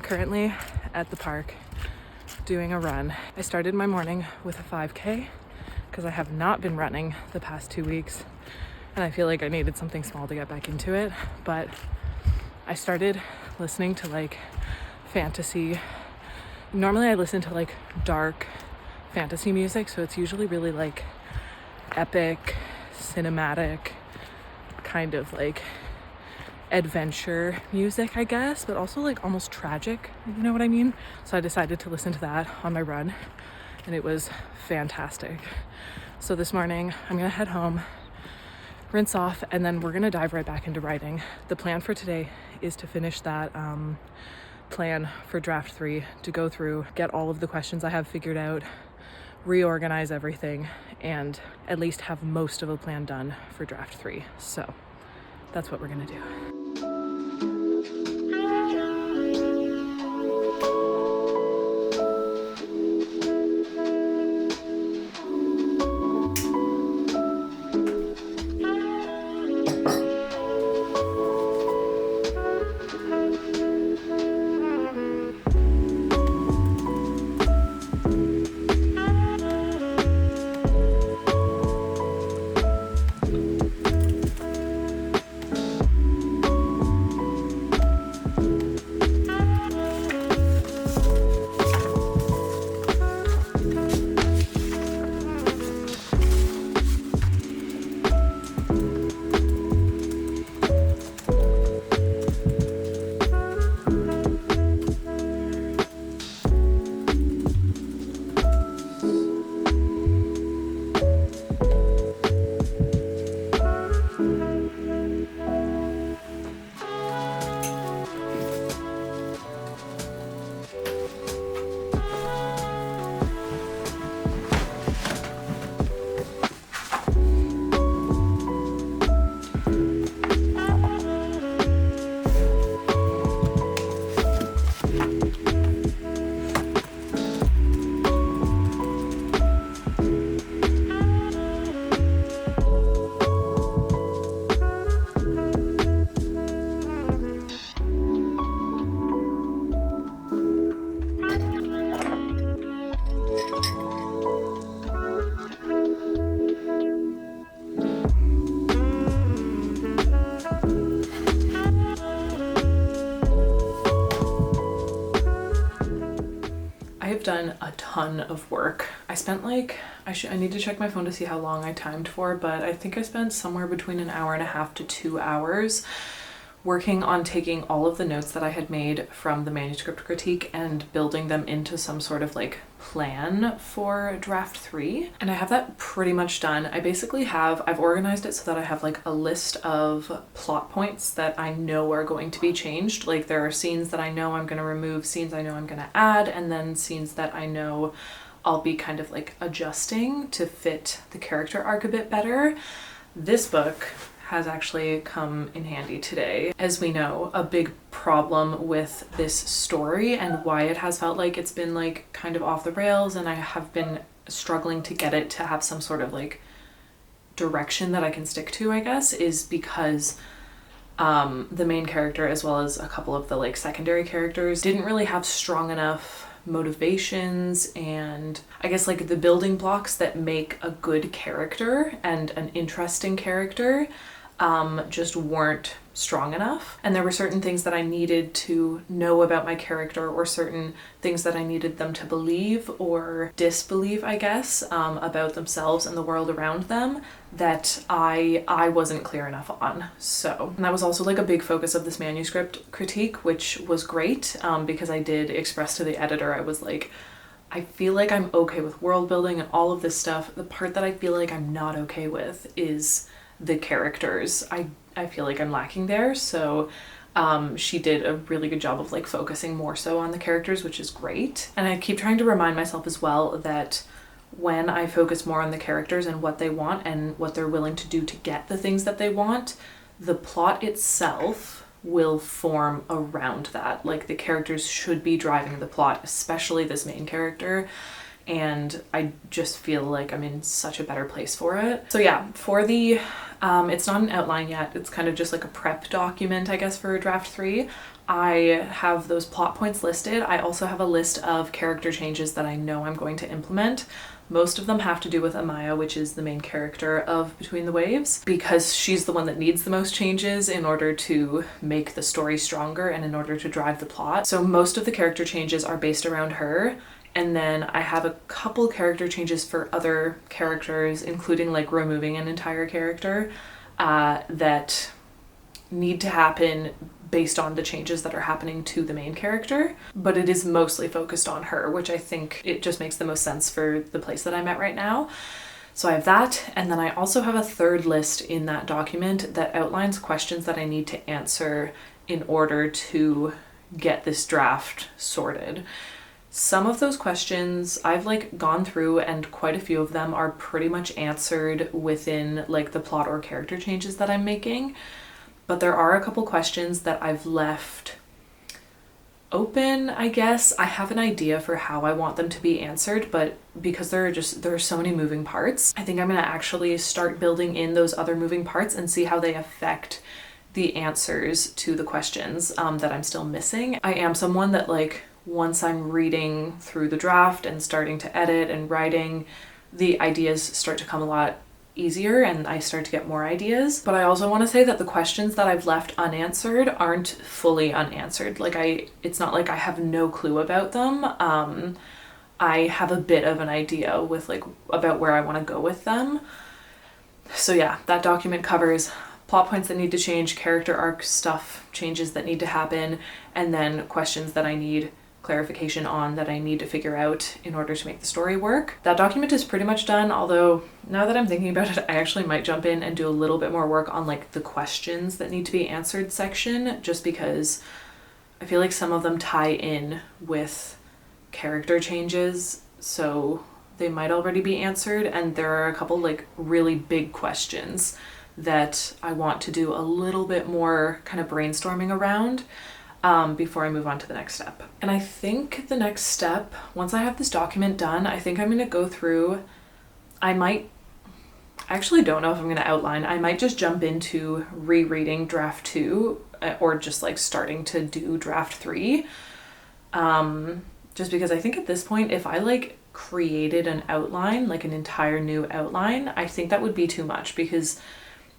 currently at the park doing a run. I started my morning with a 5K because I have not been running the past 2 weeks and I feel like I needed something small to get back into it. But I started listening to like fantasy. Normally I listen to like dark fantasy music, so it's usually really like epic, cinematic, kind of like adventure music, I guess, but also like almost tragic, you know what I mean? So I decided to listen to that on my run and it was fantastic. So this morning I'm gonna head home, rinse off, and then we're gonna dive right back into writing. The plan for today is to finish that plan for draft 3, to go through, get all of the questions I have figured out, reorganize everything, and at least have most of a plan done for draft 3. So that's what we're gonna do. Done a ton of work. I spent like, I need to check my phone to see how long I timed for, but I think I spent somewhere between an hour and a half to 2 hours working on taking all of the notes that I had made from the manuscript critique and building them into some sort of like plan for draft 3. And I have that pretty much done. I've organized it so that I have like a list of plot points that I know are going to be changed. Like there are scenes that I know I'm going to remove, scenes I know I'm going to add, and then scenes that I know I'll be kind of like adjusting to fit the character arc a bit better. This book has actually come in handy today. As we know, a big problem with this story and why it has felt like it's been like kind of off the rails, and I have been struggling to get it to have some sort of like direction that I can stick to, I guess, is because the main character as well as a couple of the like secondary characters didn't really have strong enough motivations and I guess like the building blocks that make a good character and an interesting character just weren't strong enough. And there were certain things that I needed to know about my character, or certain things that I needed them to believe or disbelieve, I guess, about themselves and the world around them that I wasn't clear enough on. So, and that was also like a big focus of this manuscript critique, which was great because I did express to the editor, I was like, I feel like I'm okay with world building and all of this stuff. The part that I feel like I'm not okay with is the characters. I feel like I'm lacking there. So she did a really good job of like focusing more so on the characters, which is great. And I keep trying to remind myself as well that when I focus more on the characters and what they want and what they're willing to do to get the things that they want, the plot itself will form around that. Like the characters should be driving the plot, especially this main character. and I just feel like I'm in such a better place for it. So yeah, for the, it's not an outline yet, it's kind of just like a prep document, I guess, for draft 3. I have those plot points listed. I also have a list of character changes that I know I'm going to implement. Most of them have to do with Amaya, which is the main character of Between the Waves, because she's the one that needs the most changes in order to make the story stronger and in order to drive the plot. So most of the character changes are based around her. And then I have a couple character changes for other characters, including like removing an entire character that need to happen based on the changes that are happening to the main character, but it is mostly focused on her, which I think it just makes the most sense for the place that I'm at right now. So I have that, and then I also have a third list in that document that outlines questions that I need to answer in order to get this draft sorted. Some of those questions I've like gone through, and quite a few of them are pretty much answered within like the plot or character changes that I'm making. But there are a couple questions that I've left open, I guess. I have an idea for how I want them to be answered, but because there are so many moving parts, I think I'm gonna actually start building in those other moving parts and see how they affect the answers to the questions that I'm still missing. I am someone that like, once I'm reading through the draft and starting to edit and writing, the ideas start to come a lot easier and I start to get more ideas. But I also want to say that the questions that I've left unanswered aren't fully unanswered. Like it's not like I have no clue about them. I have a bit of an idea with like about where I want to go with them. So yeah, that document covers plot points that need to change, character arc stuff, changes that need to happen, and then questions that I need clarification on that I need to figure out in order to make the story work. That document is pretty much done, although now that I'm thinking about it, I actually might jump in and do a little bit more work on like the questions that need to be answered section, just because I feel like some of them tie in with character changes, so they might already be answered, and there are a couple like really big questions that I want to do a little bit more kind of brainstorming around before I move on to the next step. And I think the next step, once I have this document done, I think I'm going to go through, I actually don't know if I'm going to outline. I might just jump into rereading draft 2 or just like starting to do draft 3. Just because I think at this point, if I like created an outline, like an entire new outline, I think that would be too much, because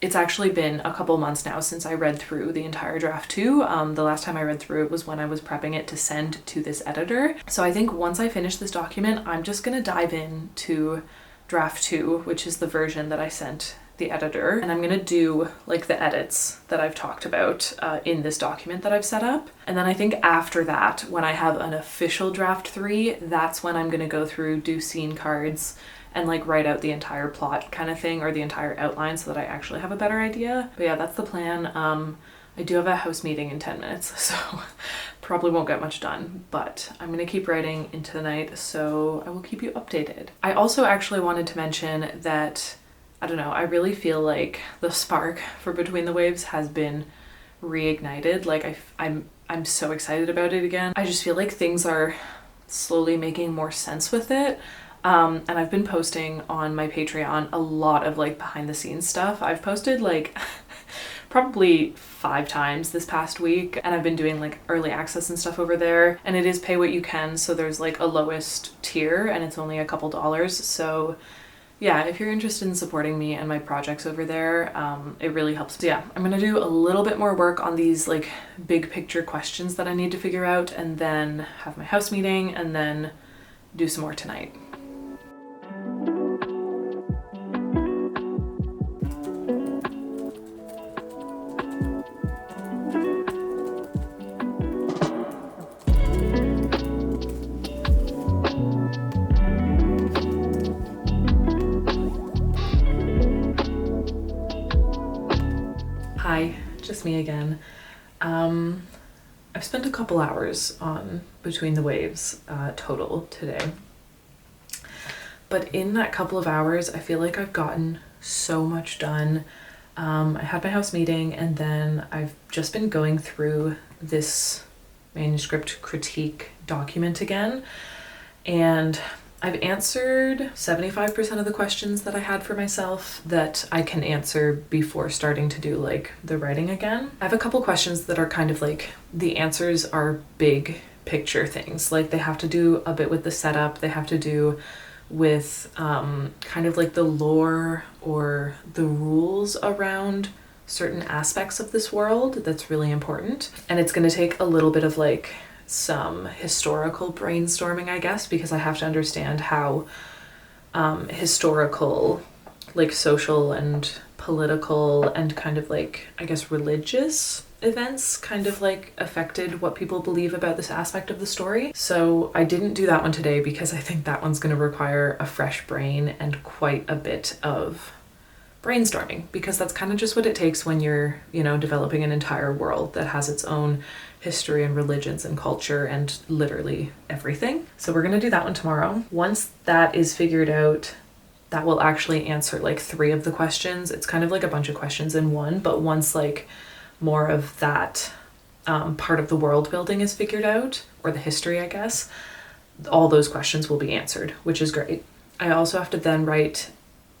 it's actually been a couple months now since I read through the entire draft 2. The last time I read through it was when I was prepping it to send to this editor. So I think once I finish this document, I'm just gonna dive into draft 2, which is the version that I sent the editor. And I'm gonna do like the edits that I've talked about in this document that I've set up. And then I think after that, when I have an official draft 3, that's when I'm gonna go through, do scene cards, and like write out the entire plot kind of thing, or the entire outline, so that I actually have a better idea. But yeah, that's the plan. I do have a house meeting in 10 minutes, so probably won't get much done, but I'm gonna keep writing into the night, so I will keep you updated. I also actually wanted to mention that, I don't know, I really feel like the spark for Between the Waves has been reignited. Like I'm so excited about it again. I just feel like things are slowly making more sense with it. And I've been posting on my Patreon a lot of like behind the scenes stuff. I've posted like probably 5 times this past week, and I've been doing like early access and stuff over there, and it is pay what you can, so there's like a lowest tier and it's only a couple dollars. So yeah, if you're interested in supporting me and my projects over there, it really helps. So yeah, I'm gonna do a little bit more work on these like big picture questions that I need to figure out, and then have my house meeting, and then do some more tonight. Hi, just me again. I've spent a couple hours on Between the Waves total today. But in that couple of hours, I feel like I've gotten so much done. I had my house meeting, and then I've just been going through this manuscript critique document again. And I've answered 75% of the questions that I had for myself that I can answer before starting to do like the writing again. I have a couple questions that are kind of like, the answers are big picture things. Like they have to do a bit with the setup, they have to do with kind of like the lore or the rules around certain aspects of this world that's really important. And it's going to take a little bit of like some historical brainstorming, I guess, because I have to understand how historical, like social and political and kind of like, I guess, religious events kind of like affected what people believe about this aspect of the story. So I didn't do that one today because I think that one's going to require a fresh brain and quite a bit of brainstorming, because that's kind of just what it takes when you're, you know, developing an entire world that has its own history and religions and culture and literally everything. So we're going to do that one tomorrow. Once that is figured out, that will actually answer like 3 of the questions. It's kind of like a bunch of questions in one, but once like more of that part of the world building is figured out, or the history, I guess, all those questions will be answered, which is great. I also have to then write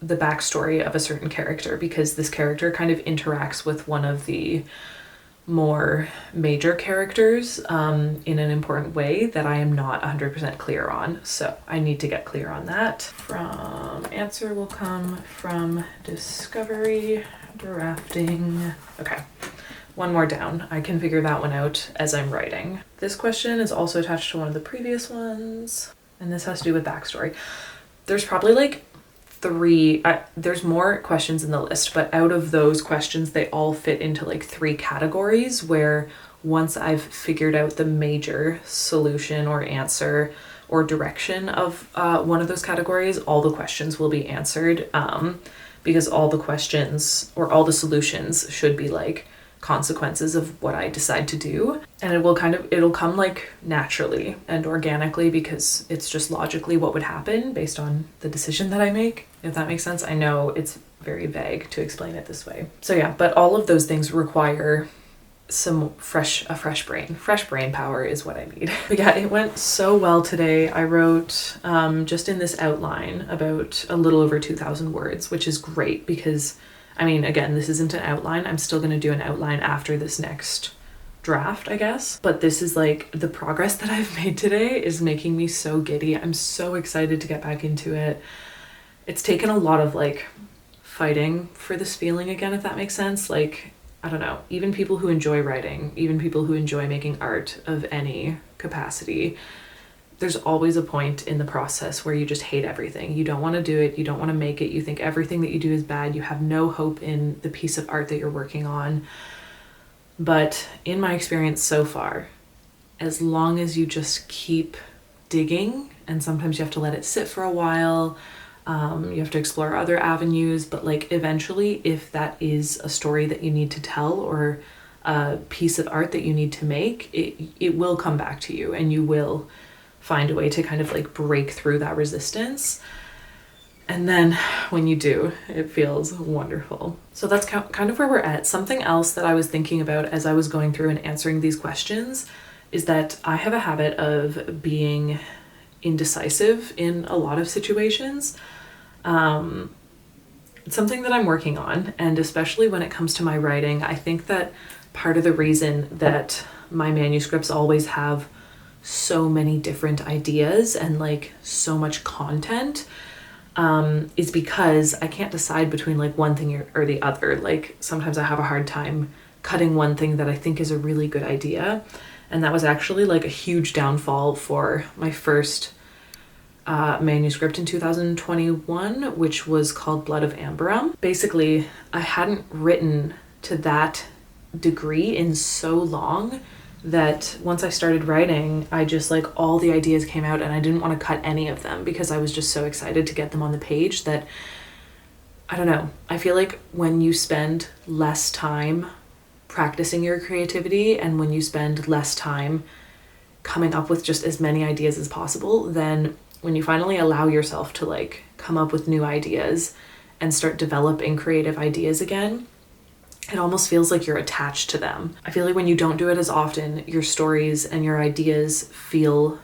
the backstory of a certain character, because this character kind of interacts with one of the more major characters in an important way that I am not 100% clear on. So I need to get clear on that. From answer will come from discovery, drafting. Okay, one more down. I can figure that one out as I'm writing. This question is also attached to one of the previous ones, and this has to do with backstory. There's probably like 3, there's more questions in the list, but out of those questions, they all fit into like 3 categories where once I've figured out the major solution or answer or direction of one of those categories, all the questions will be answered, because all the questions or all the solutions should be like consequences of what I decide to do. And it'll come like naturally and organically, because it's just logically what would happen based on the decision that I make, if that makes sense. I know it's very vague to explain it this way. So yeah, but all of those things require a fresh brain power is what I need. But yeah, it went so well today. I wrote just in this outline about a little over 2,000 words, which is great because, I mean, again, this isn't an outline. I'm still going to do an outline after this next draft, I guess. But this is like, the progress that I've made today is making me so giddy. I'm so excited to get back into it. It's taken a lot of like fighting for this feeling again, if that makes sense. Like, I don't know, even people who enjoy writing, even people who enjoy making art of any capacity, there's always a point in the process where you just hate everything. You don't want to do it. You don't want to make it. You think everything that you do is bad. You have no hope in the piece of art that you're working on. But in my experience so far, as long as you just keep digging, and sometimes you have to let it sit for a while, you have to explore other avenues, but like eventually, if that is a story that you need to tell or a piece of art that you need to make, it will come back to you, and you will find a way to kind of like break through that resistance. And then when you do, it feels wonderful. So that's kind of where we're at. Something else that I was thinking about as I was going through and answering these questions is that I have a habit of being indecisive in a lot of situations. It's something that I'm working on, and especially when it comes to my writing, I think that part of the reason that my manuscripts always have so many different ideas and like so much content is because I can't decide between like one thing or the other. Like sometimes I have a hard time cutting one thing that I think is a really good idea, and that was actually like a huge downfall for my first manuscript in 2021, which was called Blood of Amberum. Basically, I hadn't written to that degree in so long that once I started writing, I just like all the ideas came out, and I didn't want to cut any of them because I was just so excited to get them on the page that, I don't know, I feel like when you spend less time practicing your creativity and when you spend less time coming up with just as many ideas as possible, then when you finally allow yourself to like come up with new ideas and start developing creative ideas again, it almost feels like you're attached to them. I feel like when you don't do it as often, your stories and your ideas feel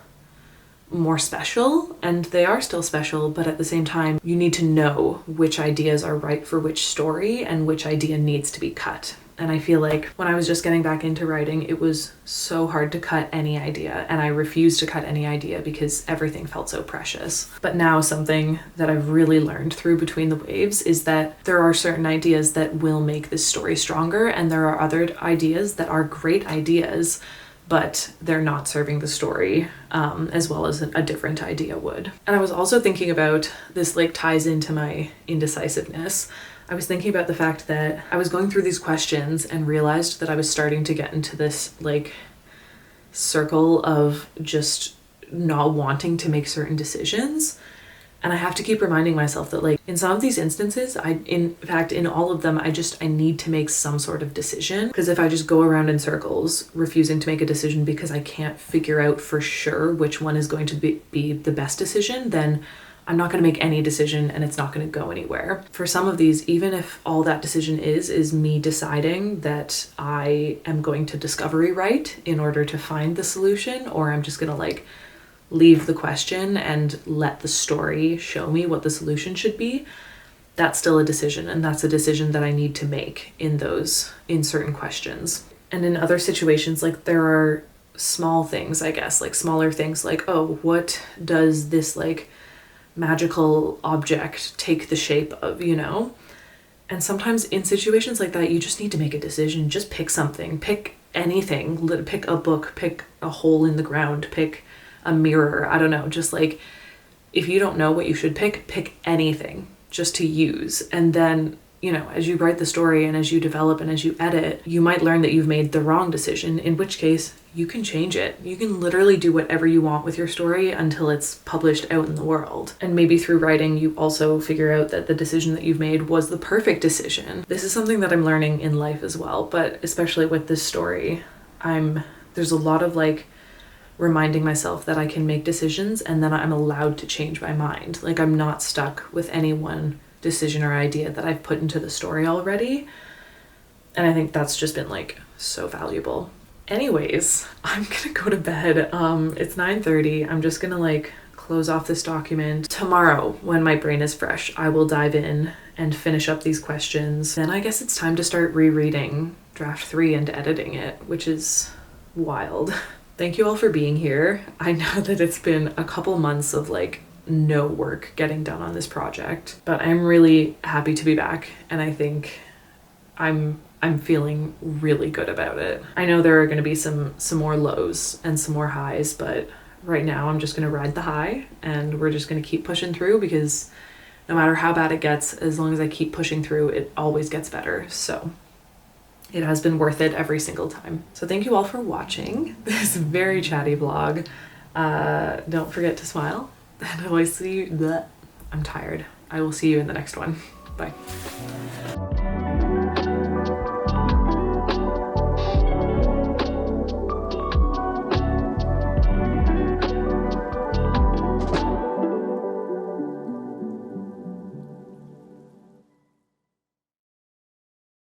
more special, and they are still special, but at the same time, you need to know which ideas are right for which story and which idea needs to be cut. And I feel like when I was just getting back into writing, it was so hard to cut any idea, and I refused to cut any idea because everything felt so precious. But now something that I've really learned through Between the Waves is that there are certain ideas that will make this story stronger, and there are other ideas that are great ideas, but they're not serving the story as well as a different idea would. And I was also thinking about this, like, ties into my indecisiveness. I was thinking about the fact that I was going through these questions and realized that I was starting to get into this, like, circle of just not wanting to make certain decisions. And I have to keep reminding myself that, like, in some of these instances, in fact, in all of them, I need to make some sort of decision. Because if I just go around in circles, refusing to make a decision because I can't figure out for sure which one is going to be the best decision, then I'm not going to make any decision and it's not going to go anywhere. For some of these, even if all that decision is me deciding that I am going to discovery write in order to find the solution, or I'm just going to, like, leave the question and let the story show me what the solution should be, that's still a decision, and that's a decision that I need to make in certain questions. And in other situations, like, there are small things, I guess, like smaller things, like, oh, what does this, like, magical object take the shape of, you know? And sometimes in situations like that, you just need to make a decision. Just pick something, pick anything, pick a book, pick a hole in the ground, pick a mirror, I don't know, just, like, if you don't know what you should pick anything just to use. And then, you know, as you write the story and as you develop and as you edit, you might learn that you've made the wrong decision, in which case you can change it. You can literally do whatever you want with your story until it's published out in the world. And maybe through writing, you also figure out that the decision that you've made was the perfect decision. This is something that I'm learning in life as well, but especially with this story, there's a lot of, like, reminding myself that I can make decisions and then I'm allowed to change my mind. Like, I'm not stuck with any one decision or idea that I've put into the story already. And I think that's just been, like, so valuable. Anyways, I'm gonna go to bed. It's 9:30. I'm just gonna, like, close off this document. Tomorrow, when my brain is fresh, I will dive in and finish up these questions. Then I guess it's time to start rereading draft 3 and editing it, which is wild. Thank you all for being here. I know that it's been a couple months of, like, no work getting done on this project, but I'm really happy to be back, and I think I'm feeling really good about it. I know there are going to be some more lows and some more highs, but right now I'm just going to ride the high, and we're just going to keep pushing through, because no matter how bad it gets, as long as I keep pushing through, it always gets better. So it has been worth it every single time. So thank you all for watching this very chatty vlog. Don't forget to smile, and I will see you. I'm tired. I will see you in the next one. Bye.